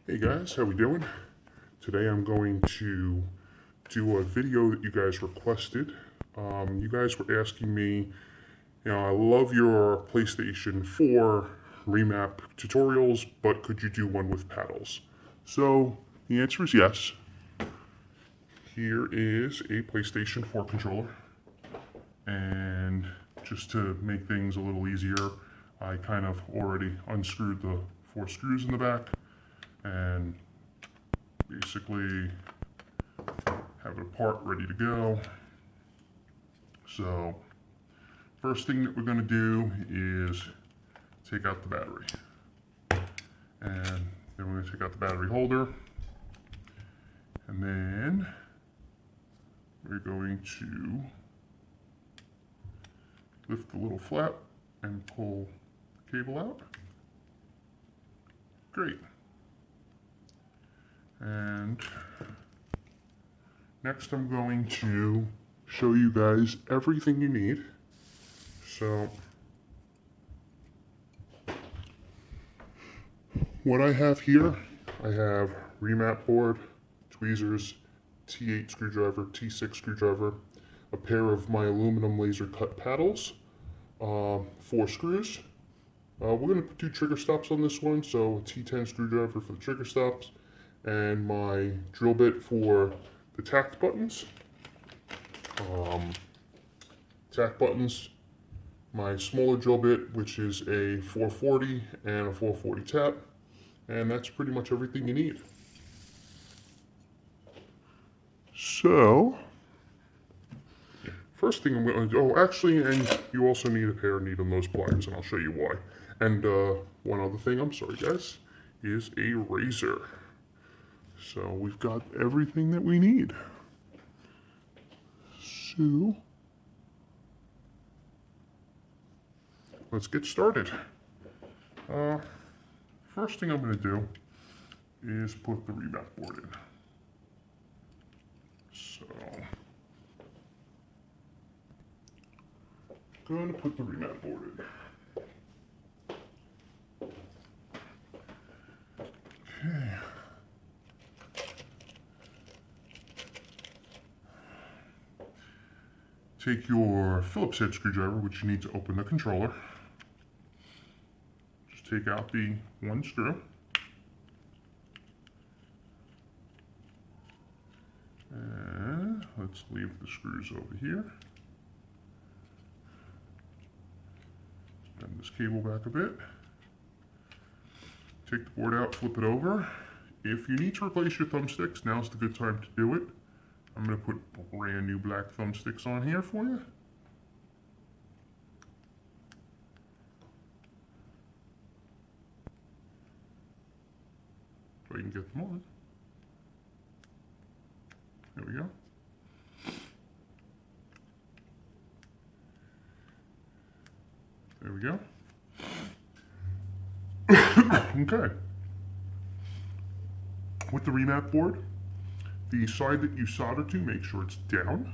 Hey guys, how we doing? Today I'm going to do a video that you guys requested. You guys were asking me, I love your PlayStation 4 remap tutorials, but could you do one with paddles? So the answer is yes. Here is a PlayStation 4 controller, and just to make things a little easier, I kind of already unscrewed the 4 screws in the back and basically have it apart, ready to go. So first thing that we're going to do is take out the battery, and then we're going to take out the battery holder, and then we're going to lift the little flap and pull the cable out. Great. And next I'm going to show you guys everything you need. So what I have here, I have remap board, tweezers, T8 screwdriver, T6 screwdriver, a pair of my aluminum laser cut paddles, 4 screws. We're going to do trigger stops on this one, so a T10 screwdriver for the trigger stops, and my drill bit for the tact buttons. Tact buttons, my smaller drill bit, which is a 440 and a 440 tap, and that's pretty much everything you need. So, first thing I'm going to do, and you also need a pair of needle nose pliers, and I'll show you why. And one other thing, I'm sorry guys, is a razor. So we've got everything that we need. So let's get started. First thing I'm going to do is put the remap board in. So I'm going to put the remap board in. Okay. Take your Phillips head screwdriver, which you need to open the controller. Just take out the 1 screw. And let's leave the screws over here. Bend this cable back a bit. Take the board out, flip it over. If you need to replace your thumbsticks, now's the good time to do it. I'm going to put brand new black thumbsticks on here for you. If I can get them on. There we go. There we go. Okay. With the remap board, the side that you solder to, make sure it's down.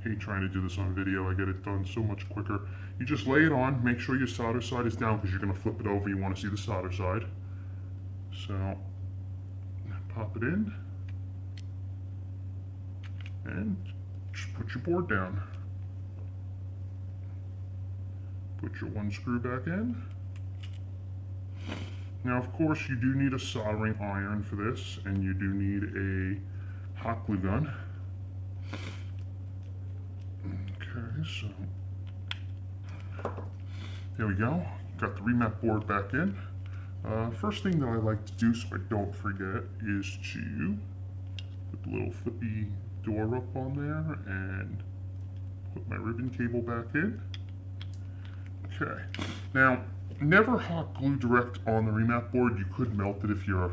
Hate trying to do this on video, I get it done so much quicker. You just lay it on, make sure your solder side is down because you're going to flip it over, you want to see the solder side. So, pop it in. And just put your board down. Put your 1 screw back in. Now, of course, you do need a soldering iron for this, and you do need a hot glue gun. Okay, so there we go. Got the remap board back in. First thing that I like to do so I don't forget is to put the little flippy door up on there and put my ribbon cable back in. Okay, now never hot glue direct on the remap board. You could melt it if your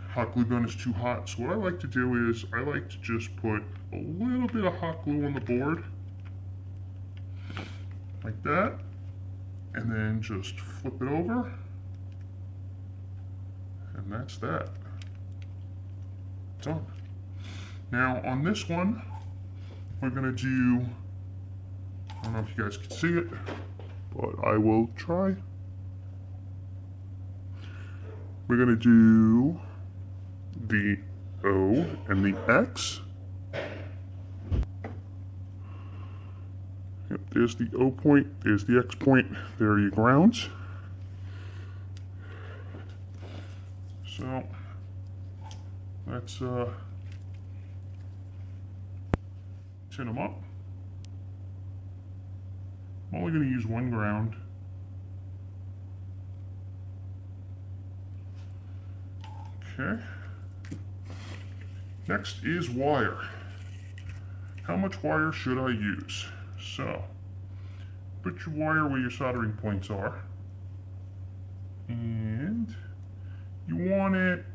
hot glue gun is too hot. So what I like to do is I like to just put a little bit of hot glue on the board like that, and then just flip it over, and that's that. done. Now on this one, we're gonna do, I don't know if you guys can see it, but I will try. We're gonna do the O and the X. Yep, there's the O point, there's the X point, there are your grounds. So let's tin them up. I'm only going to use one ground. Okay. Next is wire. How much wire should I use? So, put your wire where your soldering points are. And you want it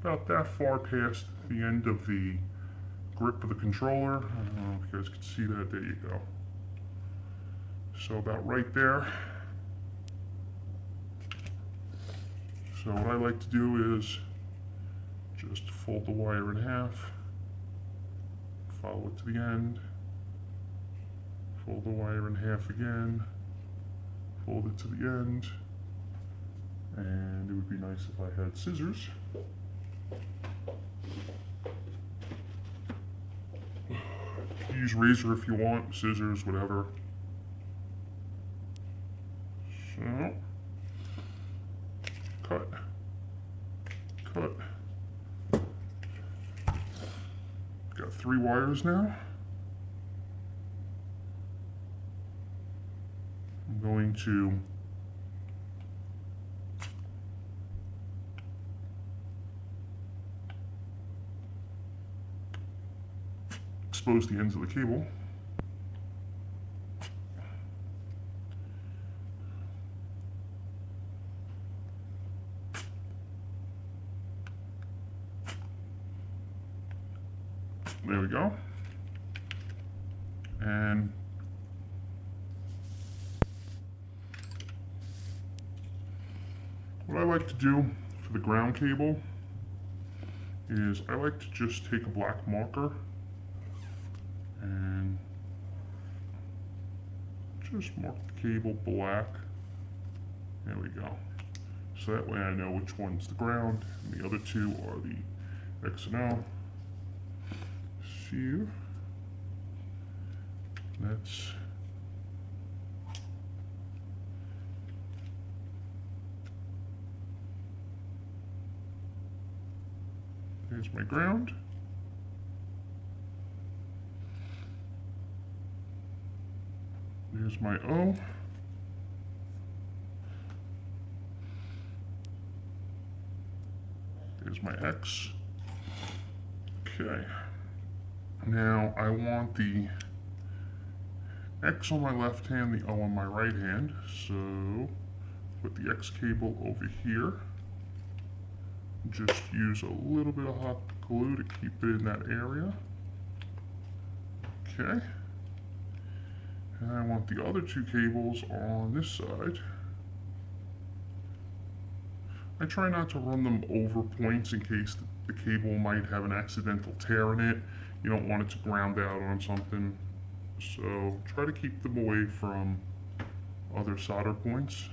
about that far past the end of the grip of the controller. I don't know if you guys can see that. There you go. So about right there. So what I like to do is just fold the wire in half, follow it to the end, fold the wire in half again, fold it to the end, and it would be nice if I had scissors. Use razor if you want, scissors, whatever. So, cut, cut. Got 3 wires now. I'm going to expose the ends of the cable. There we go. And what I like to do for the ground cable is I like to just take a black marker and just mark the cable black. There we go. So that way I know which one's the ground and the other 2 are the X and O. So that's there's my ground. There's my O. There's my X. Okay. Now I want the X on my left hand, the O on my right hand. So put the X cable over here. Just use a little bit of hot glue to keep it in that area. Okay. And I want the other 2 cables on this side. I try not to run them over points in case the cable might have an accidental tear in it. You don't want it to ground out on something. So try to keep them away from other solder points.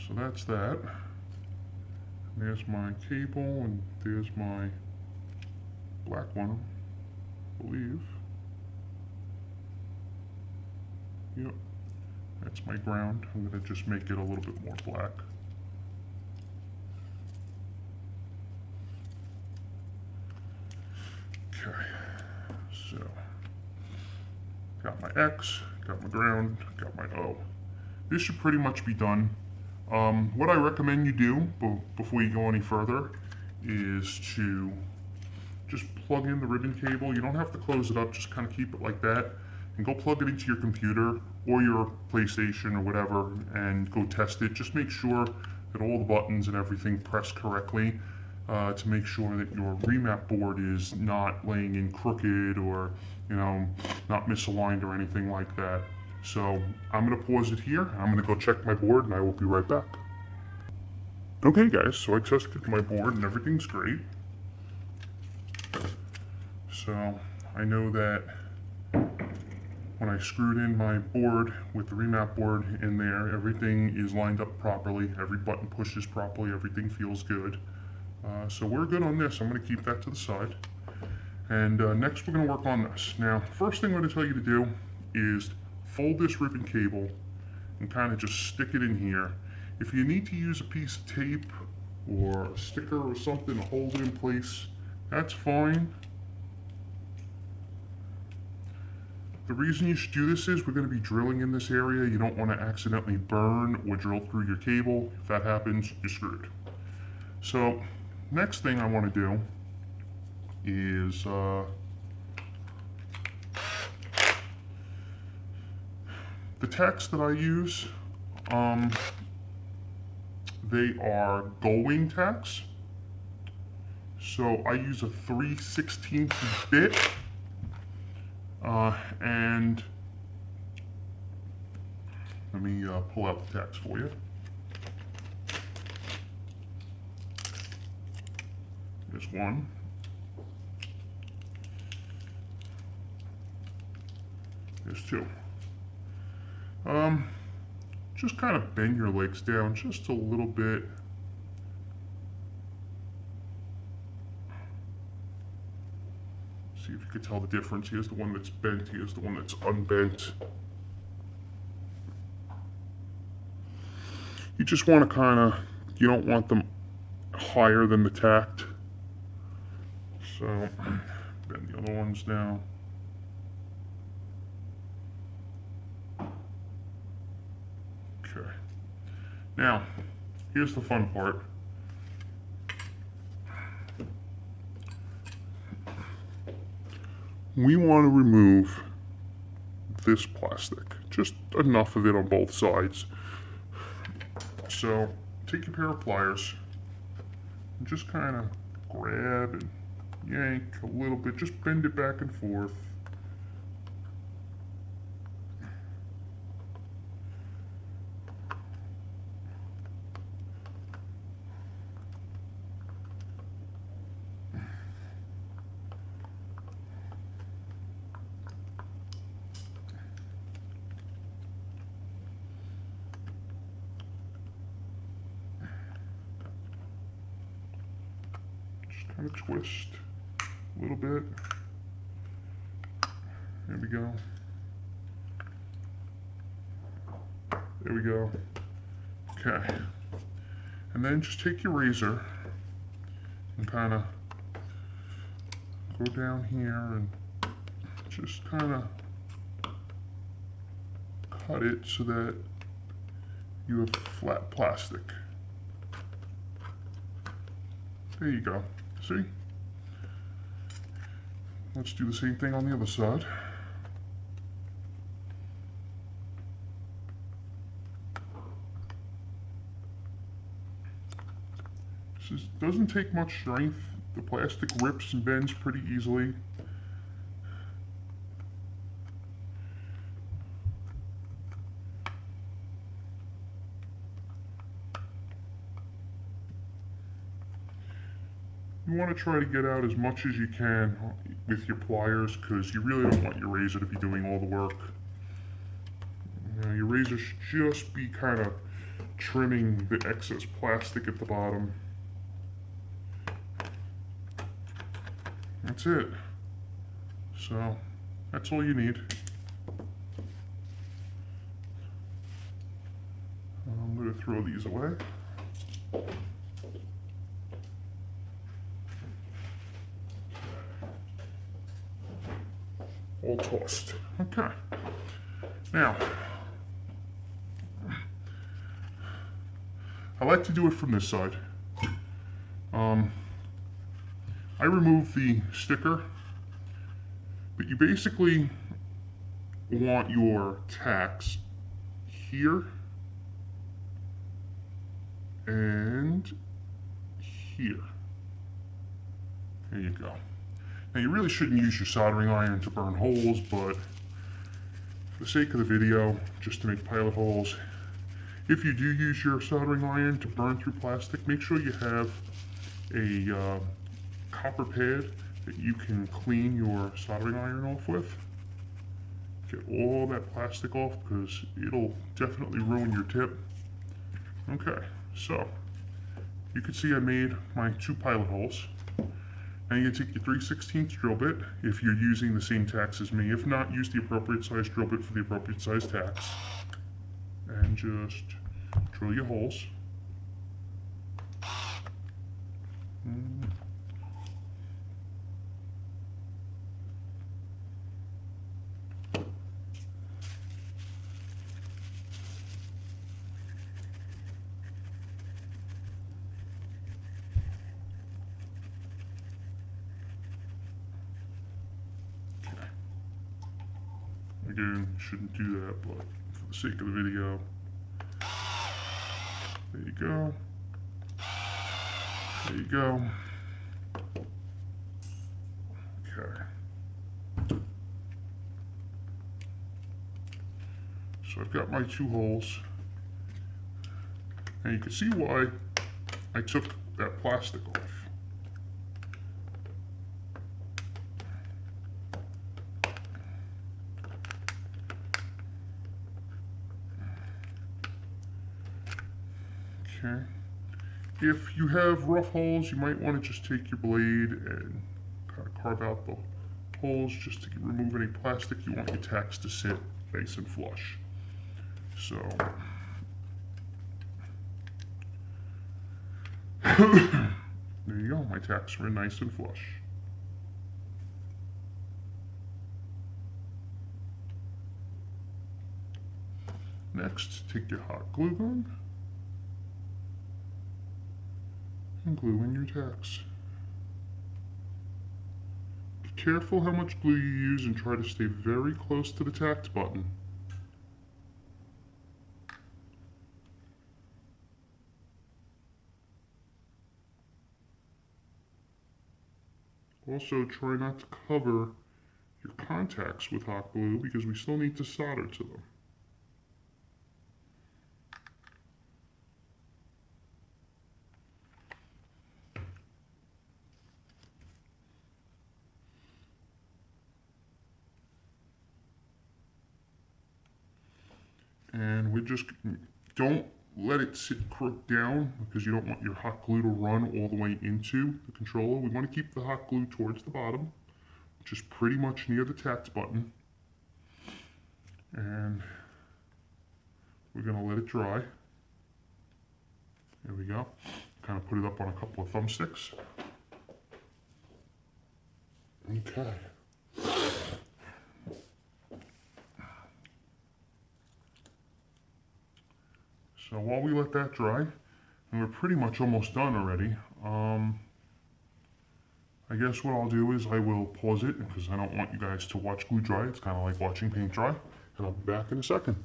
So that's that. There's my cable and there's my black one, I believe. Yep, that's my ground. I'm going to just make it a little bit more black. Okay, so got my X, got my ground, got my O. This should pretty much be done. What I recommend you do before you go any further is to just plug in the ribbon cable. You don't have to close it up, just kind of keep it like that. And go plug it into your computer or your PlayStation or whatever and go test it. Just make sure that all the buttons and everything press correctly to make sure that your remap board is not laying in crooked or, you know, not misaligned or anything like that. So I'm going to pause it here. I'm going to go check my board and I will be right back. Okay guys, so I tested my board and everything's great. So I know that when I screwed in my board with the Remap board in there, everything is lined up properly, every button pushes properly, everything feels good. So we're good on this. I'm going to keep that to the side. And next we're going to work on this. Now, first thing I'm going to tell you to do is fold this ribbon cable and kind of just stick it in here. If you need to use a piece of tape or a sticker or something to hold it in place, that's fine. The reason you should do this is we're going to be drilling in this area. You don't want to accidentally burn or drill through your cable. If that happens, you're screwed. So, next thing I want to do is the tacts that I use, they are going tacts. So I use a 3/16 bit, and let me pull out the tacts for you. There's one. There's two. Just kind of bend your legs down just a little bit. See if you can tell the difference. Here's the one that's bent, here's the one that's unbent. You just want to kind of, you don't want them higher than the tact. So, bend the other ones down. Okay. Now, here's the fun part. We want to remove this plastic, just enough of it on both sides. So, take your pair of pliers and just kind of grab and yank a little bit, just bend it back and forth. Kind of twist a little bit. There we go. There we go. Okay. And then just take your razor and kind of go down here and just kind of cut it so that you have flat plastic. There you go. See? Let's do the same thing on the other side. This doesn't take much strength. The plastic rips and bends pretty easily. You want to try to get out as much as you can with your pliers because you really don't want your razor to be doing all the work. Your razor should just be kind of trimming the excess plastic at the bottom. That's it. So, that's all you need. I'm going to throw these away. All tossed. Okay. Now, I like to do it from this side. I remove the sticker, but you basically want your tacks here and here. There you go. Now you really shouldn't use your soldering iron to burn holes, but for the sake of the video, just to make pilot holes, If you do use your soldering iron to burn through plastic, make sure you have a copper pad that you can clean your soldering iron off with. Get all that plastic off because it'll definitely ruin your tip. Okay, so you can see I made my 2 pilot holes. Now you take your 3/16 drill bit if you're using the same tacks as me. If not, use the appropriate size drill bit for the appropriate size tacks. And just drill your holes. Again, shouldn't do that, but for the sake of the video, there you go. There you go. Okay. So I've got my 2 holes, and you can see why I took that plastic off. Okay. If you have rough holes, you might want to just take your blade and kind of carve out the holes just to remove any plastic. You want your tacks to sit nice and flush. So, there you go. My tacks are nice and flush. Next, take your hot glue gun and glue in your tacks. Be careful how much glue you use and try to stay very close to the tact button. Also, try not to cover your contacts with hot glue because we still need to solder to them. And we just don't let it sit crooked down because you don't want your hot glue to run all the way into the controller. We want to keep the hot glue towards the bottom, which is pretty much near the tact button. And we're going to let it dry. There we go. Kind of put it up on a couple of thumbsticks. Okay. So while we let that dry, and we're pretty much almost done already, I guess what I'll do is I will pause it because I don't want you guys to watch glue dry. It's kind of like watching paint dry, and I'll be back in a second.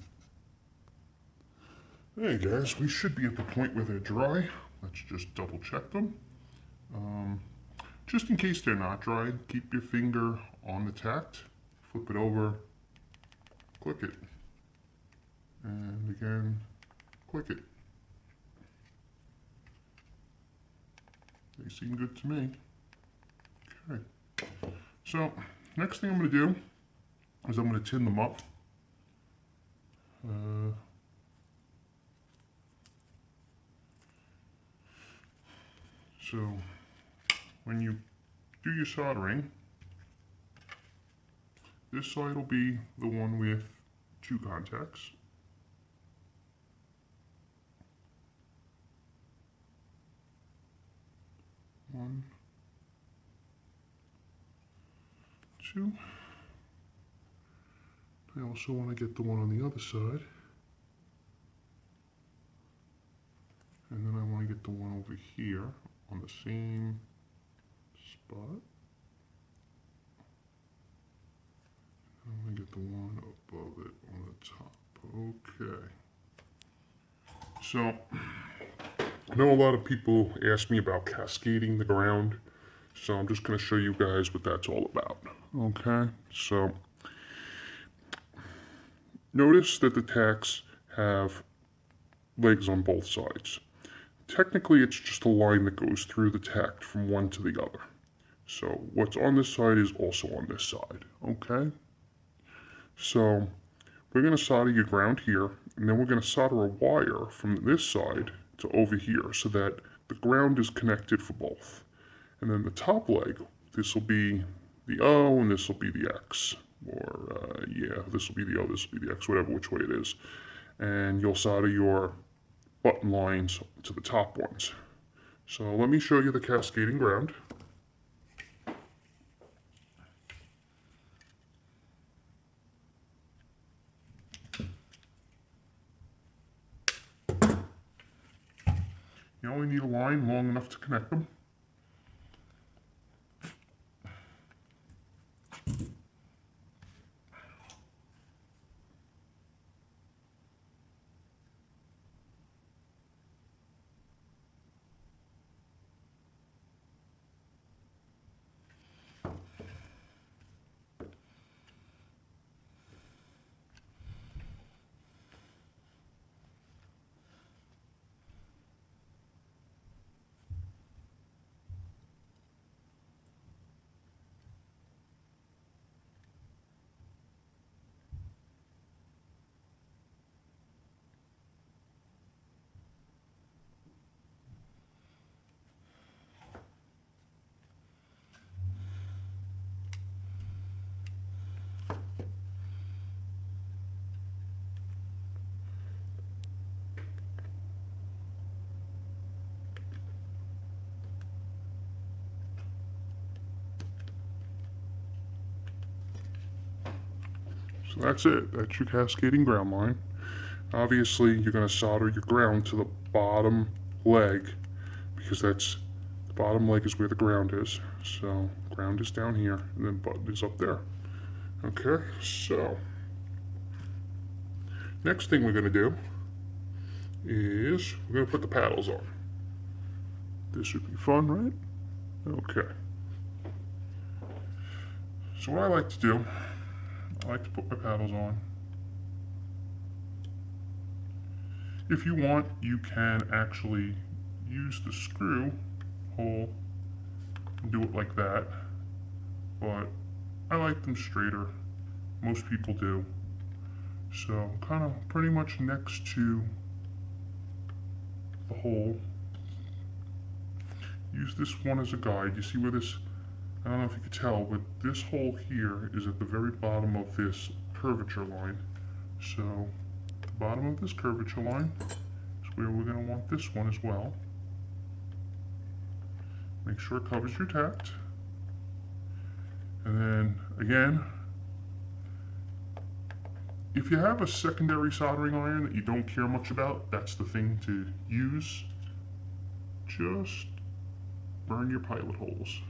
Hey guys, we should be at the point where they're dry. Let's just double check them. Just in case they're not dry, keep your finger on the tact, flip it over, click it, and again, click it. They seem good to me. Okay. So, next thing I'm going to do is I'm going to tin them up. So, when you do your soldering, this side will be the one with 2 contacts. One, 2. I also want to get the one on the other side. And then I want to get the one over here on the same spot. I want to get the one above it on the top. Okay. So, I know a lot of people ask me about cascading the ground, so I'm just going to show you guys what that's all about. Okay, so notice that the tacks have legs on both sides. Technically, it's just a line that goes through the tact from one to the other. So what's on this side is also on this side, okay? So we're going to solder your ground here, and then we're going to solder a wire from this side to over here so that the ground is connected for both. And then the top leg, this will be the O and this will be the X. Or, yeah, this will be the O, this will be the X, whatever, which way it is. And you'll solder your button lines to the top ones. So let me show you the cascading ground. You only need a line long enough to connect them. So that's it. That's your cascading ground line. Obviously, you're going to solder your ground to the bottom leg because that's the bottom leg is where the ground is. So ground is down here, and then button is up there. Okay, so next thing we're going to do is we're going to put the paddles on. This should be fun, right? Okay. So what I like to do, I like to put my paddles on. If you want, you can actually use the screw hole and do it like that, but I like them straighter. Most people do. So kind of pretty much next to the hole. Use this one as a guide. You see where this, I don't know if you could tell, but this hole here is at the very bottom of this curvature line. So the bottom of this curvature line is where we're going to want this one as well. Make sure it covers your tact. And then again, if you have a secondary soldering iron that you don't care much about, that's the thing to use. Just burn your pilot holes.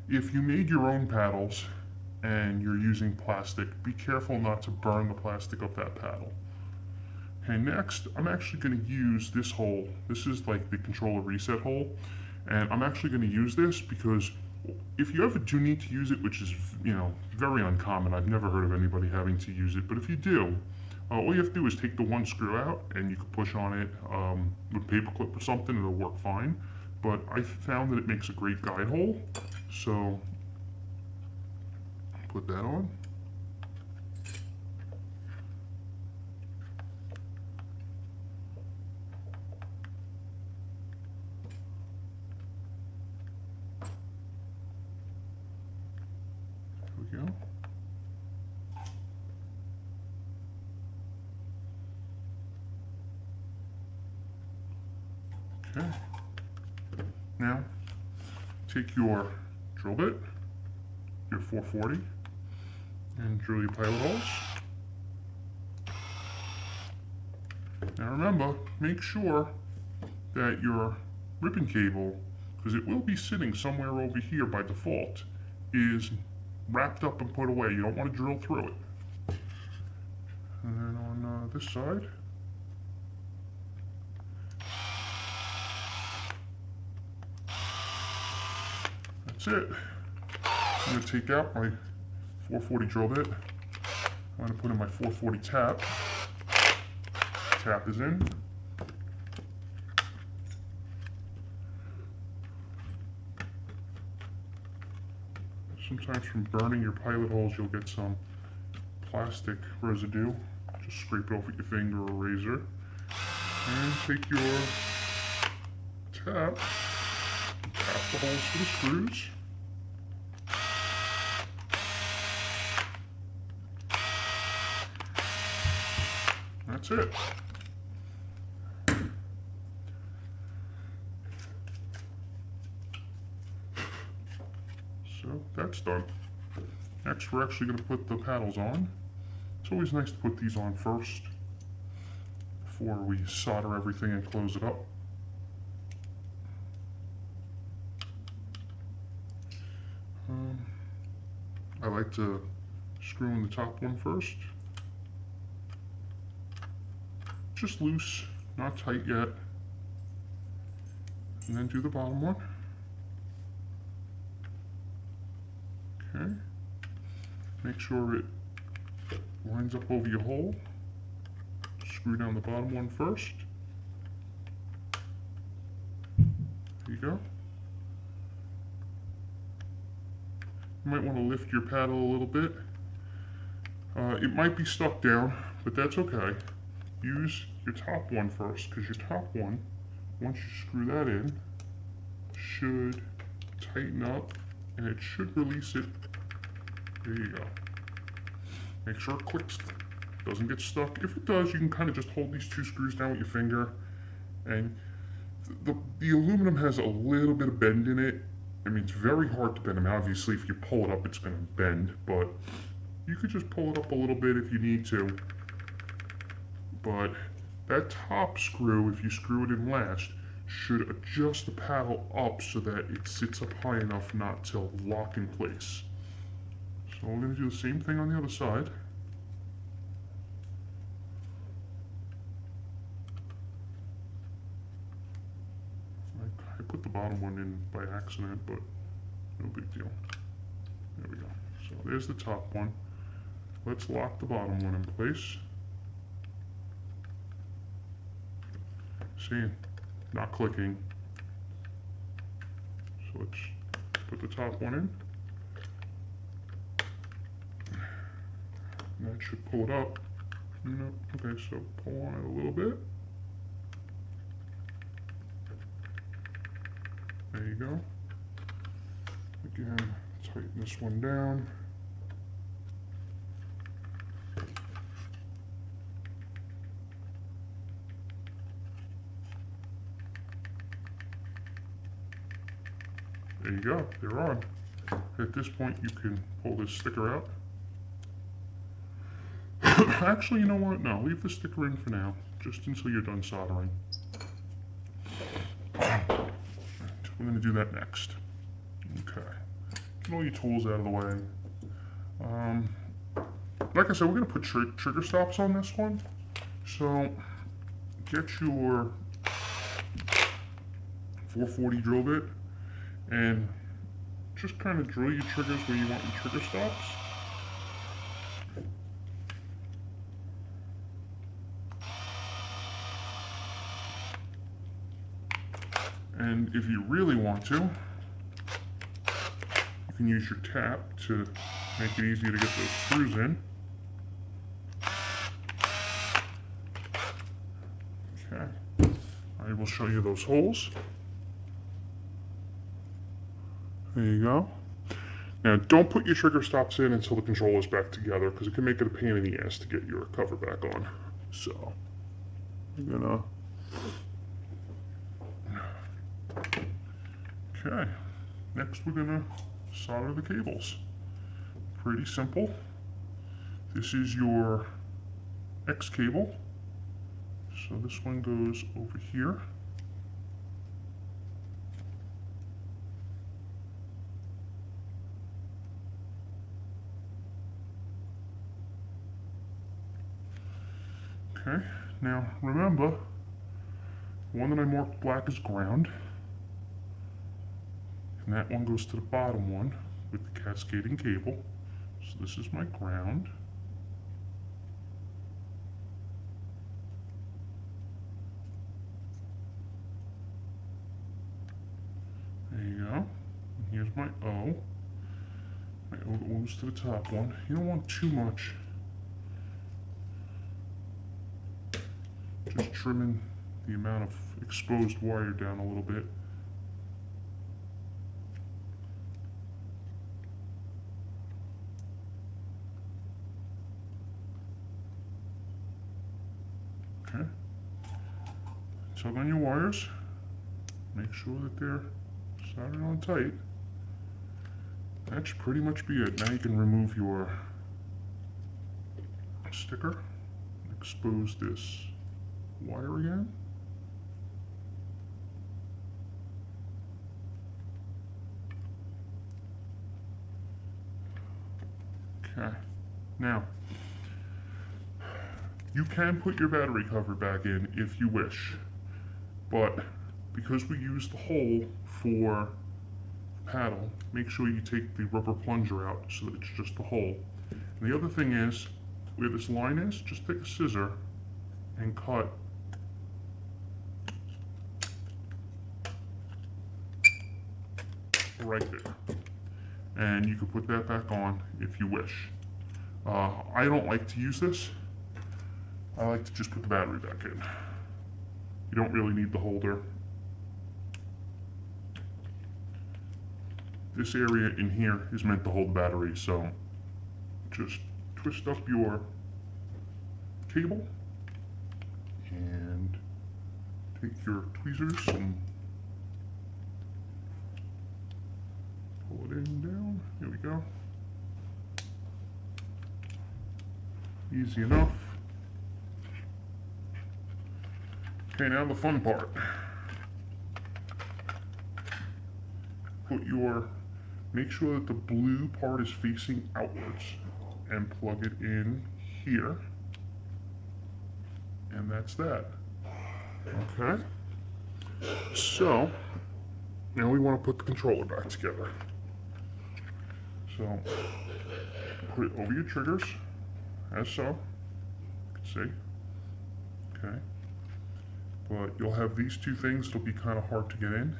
If you made your own paddles and you're using plastic, be careful not to burn the plastic of that paddle. Okay, next, I'm actually going to use this hole. This is like the controller reset hole, and I'm actually going to use this because if you ever do need to use it, which is, you know, very uncommon, I've never heard of anybody having to use it, but if you do, all you have to do is take the one screw out and you can push on it with a paper clip or something, it'll work fine. But I found that it makes a great guide hole, so put that on. There we go. Okay. Now, take your drill bit, your 440, and drill your pilot holes. Now remember, make sure that your ribbon cable, because it will be sitting somewhere over here by default, is wrapped up and put away. You don't want to drill through it. And then on this side, that's it. I'm going to take out my 440 drill bit. I'm going to put in my 440 tap. Tap is in. Sometimes from burning your pilot holes, you'll get some plastic residue. Just scrape it off with your finger or razor. And take your tap, tap the holes for the screws. That's it. So that's done. Next, we're actually going to put the paddles on. It's always nice to put these on first before we solder everything and close it up. I like to screw in the top one first. Just loose, not tight yet. And then do the bottom one. Okay. Make sure it lines up over your hole. Screw down the bottom one first. There you go. You might want to lift your paddle a little bit. It might be stuck down, but that's okay. Use your top one first, because your top one, once you screw that in, should tighten up and it should release it. There you go. Make sure it clicks, doesn't get stuck. If it does, you can kind of just hold these two screws down with your finger, and the aluminum has a little bit of bend in it. I mean, it's very hard to bend them. Obviously, if you pull it up, it's going to bend, but you could just pull it up a little bit if you need to. But that top screw, if you screw it in last, should adjust the paddle up so that it sits up high enough not to lock in place. So we're going to do the same thing on the other side. I put the bottom one in by accident, but no big deal. There we go. So there's the top one. Let's lock the bottom one in place. See, not clicking. So let's put the top one in. And that should pull it up. No, okay, so pull on it a little bit. There you go. Again, tighten this one down. There you go, they're on. At this point, you can pull this sticker out. Actually, you know what? No, leave the sticker in for now, just until you're done soldering. We're going to do that next. Okay. Get all your tools out of the way. Like I said, we're going to put trigger stops on this one. So, get your 440 drill bit and just kind of drill your triggers where you want your trigger stops. And if you really want to, you can use your tap to make it easier to get those screws in. Okay, I will show you those holes. There you go. Now, don't put your trigger stops in until the controller's back together, because it can make it a pain in the ass to get your cover back on. So, I'm gonna... Okay, next we're gonna solder the cables. Pretty simple. This is your X cable. So this one goes over here. Okay, now remember, the one that I marked black is ground. And that one goes to the bottom one with the cascading cable. So this is my ground. my O. My O goes to the top one. You don't want too much. Just trimming the amount of exposed wire down a little bit. Okay. Tug on your wires. Make sure that they're soldered on tight. That should pretty much be it. Now you can remove your sticker. Expose this wire again. Okay. Now, you can put your battery cover back in if you wish, but because we use the hole for the paddle, make sure you take the rubber plunger out so that it's just the hole. And the other thing is, where this line is, just take a scissor and cut right there. And you can put that back on if you wish. I don't like to use this. I like to just put the battery back in. You don't really need the holder. This area in here is meant to hold the battery, so just twist up your cable and take your tweezers and pull it in down. Here we go. Easy enough. Okay, now the fun part. Make sure that the blue part is facing outwards and plug it in here. And that's that. Okay. So, now we want to put the controller back together. So, put it over your triggers, as so. You can see. Okay. But you'll have these two things, it'll be kind of hard to get in.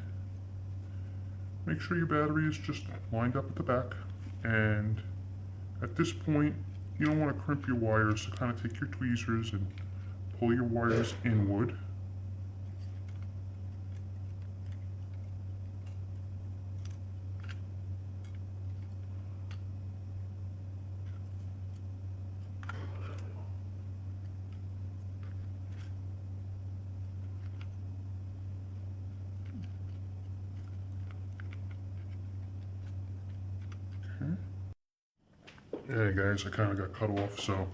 Make sure your battery is just lined up at the back, and at this point you don't want to crimp your wires, so kind of take your tweezers and pull your wires inward. Hey guys, I kind of got cut off, so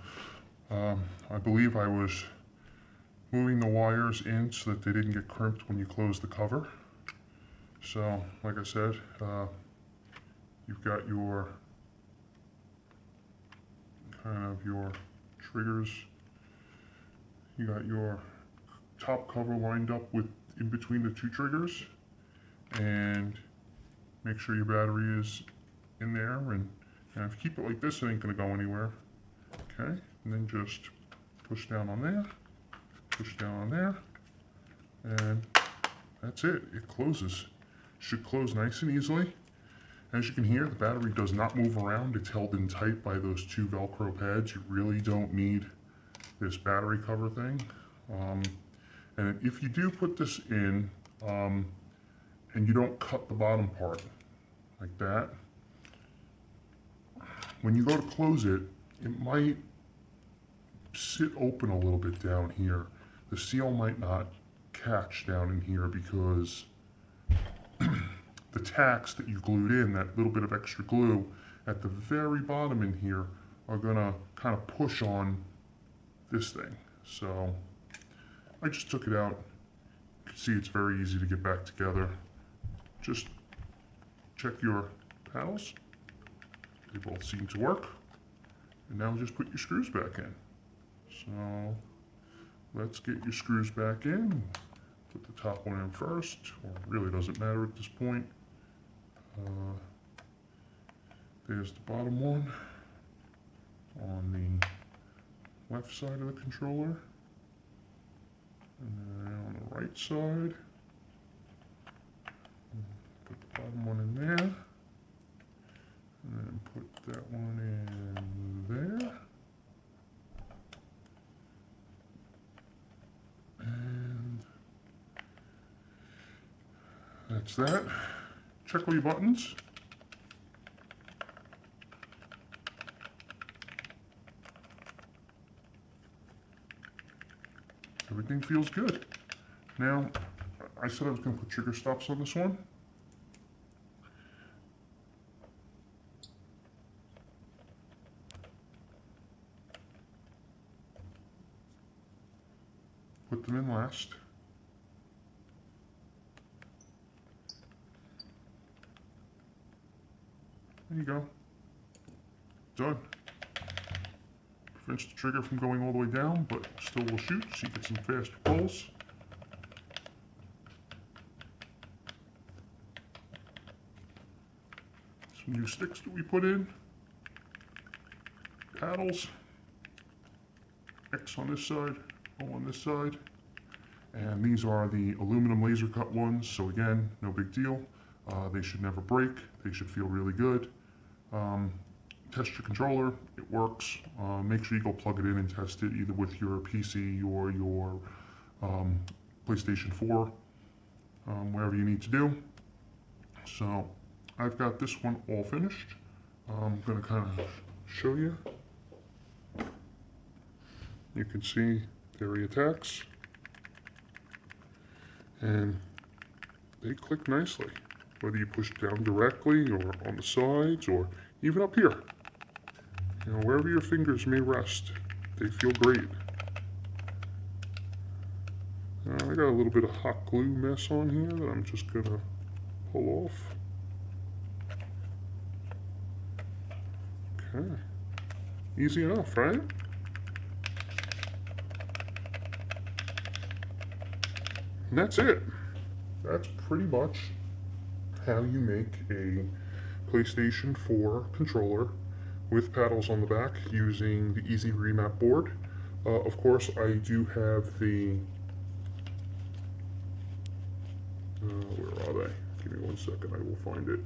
I believe I was moving the wires in so that they didn't get crimped when you close the cover. So, like I said, you've got your your triggers. You got your top cover lined up with in between the two triggers, and make sure your battery is in there. And if you keep it like this, it ain't gonna go anywhere. Okay, and then just push down on there, push down on there, and that's it. It closes. Should close nice and easily. As you can hear, the battery does not move around. It's held in tight by those two Velcro pads. You really don't need this battery cover thing. And if you do put this in, and you don't cut the bottom part like that, when you go to close it, it might sit open a little bit down here. The seal might not catch down in here because the tacks that you glued in, that little bit of extra glue at the very bottom in here, are gonna kind of push on this thing. So I just took it out. You can see it's very easy to get back together. Just check your paddles. They both seem to work. And now just put your screws back in. So let's get your screws back in. Put the top one in first, or it really doesn't matter at this point. There's the bottom one on the left side of the controller. And then on the right side, put the bottom one in there. And put that one in there. And that's that. Check all your buttons. Everything feels good. Now, I said I was going to put trigger stops on this one. Put them in last. There you go. Done. Prevents the trigger from going all the way down, but still will shoot, so you get some faster pulls. Some new sticks that we put in. Paddles. X on this side, O on this side. And these are the aluminum laser cut ones, so again, no big deal. They should never break. They should feel really good. Test your controller, it works. Make sure you go plug it in and test it either with your PC or your PlayStation 4, wherever you need to do. So I've got this one all finished. I'm going to kind of show you. You can see there are your tacts, and they click nicely, whether you push down directly or on the sides or even up here. You know, wherever your fingers may rest, they feel great. I got a little bit of hot glue mess on here that I'm just gonna pull off. Okay, easy enough, right? And that's it. That's pretty much how you make a PlayStation 4 controller with paddles on the back using the Easy Remap board. Of course, I do have the... where are they? Give me 1 second, I will find it.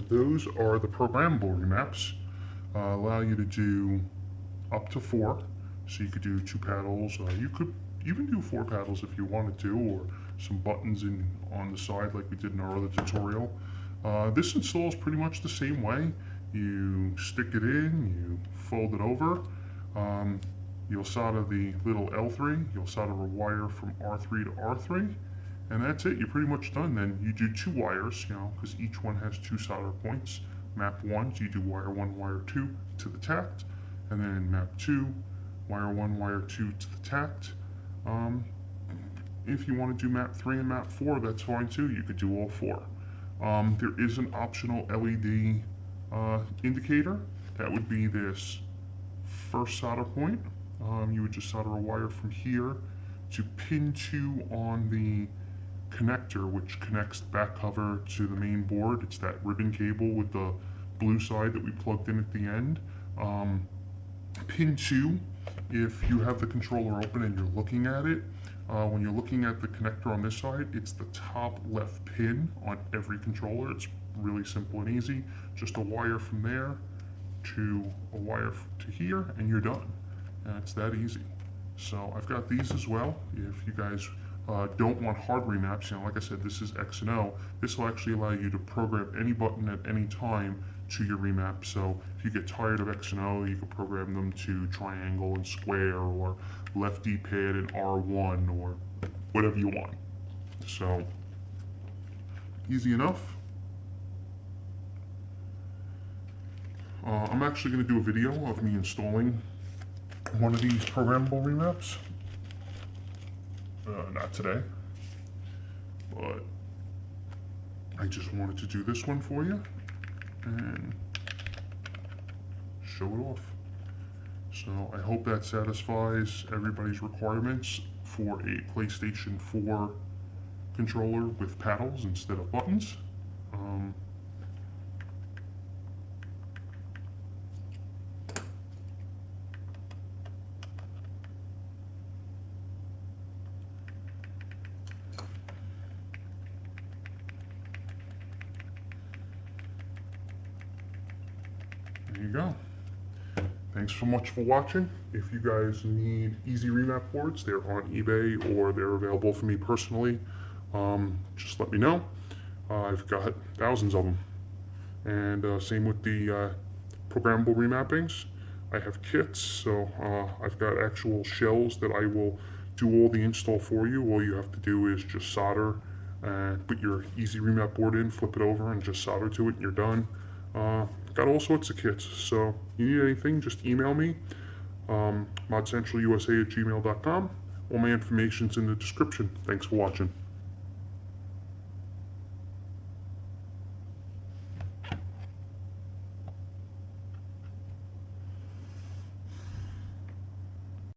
Those are the programmable remaps. Allow you to do up to 4. So you could do 2 paddles. You could even do 4 paddles if you wanted to, or some buttons on the side like we did in our other tutorial. This installs pretty much the same way. You stick it in, you fold it over. You'll solder the little L3. You'll solder a wire from R3 to R3. And that's it, you're pretty much done. Then you do 2 wires, you know, because each one has 2 solder points. Map 1, so you do wire 1, wire 2 to the tact. And then map 2, wire 1, wire 2 to the tact. If you want to do map 3 and map 4, that's fine too. You could do all 4. There is an optional LED indicator. That would be this first solder point. You would just solder a wire from here to pin 2 on the connector, which connects the back cover to the main board. It's that ribbon cable with the blue side that we plugged in at the end. Pin 2, if you have the controller open and you're looking at it, when you're looking at the connector on this side, it's the top left pin on every controller. It's really simple and easy. Just a wire from there to a wire to here, and you're done. And it's that easy. So I've got these as well. If you guys don't want hard remaps, you know, like I said, this is X and O. This will actually allow you to program any button at any time to your remap. So if you get tired of X and O, you can program them to triangle and square, or left D-pad and R1, or whatever you want. So easy enough. I'm actually going to do a video of me installing one of these programmable remaps. Not today, but I just wanted to do this one for you and show it off. So I hope that satisfies everybody's requirements for a PlayStation 4 controller with paddles instead of buttons. go. Thanks so much for watching. If you guys need easy remap boards, they're on eBay or they're available for me personally. Just let me know. I've got thousands of them. And same with the programmable remappings. I have kits, so I've got actual shells that I will do all the install for you. All you have to do is just solder and put your easy remap board in, flip it over, and just solder to it, and you're done. Got all sorts of kits, so you need anything, just email me, modcentralusa@gmail.com. All my information's in the description. Thanks for watching.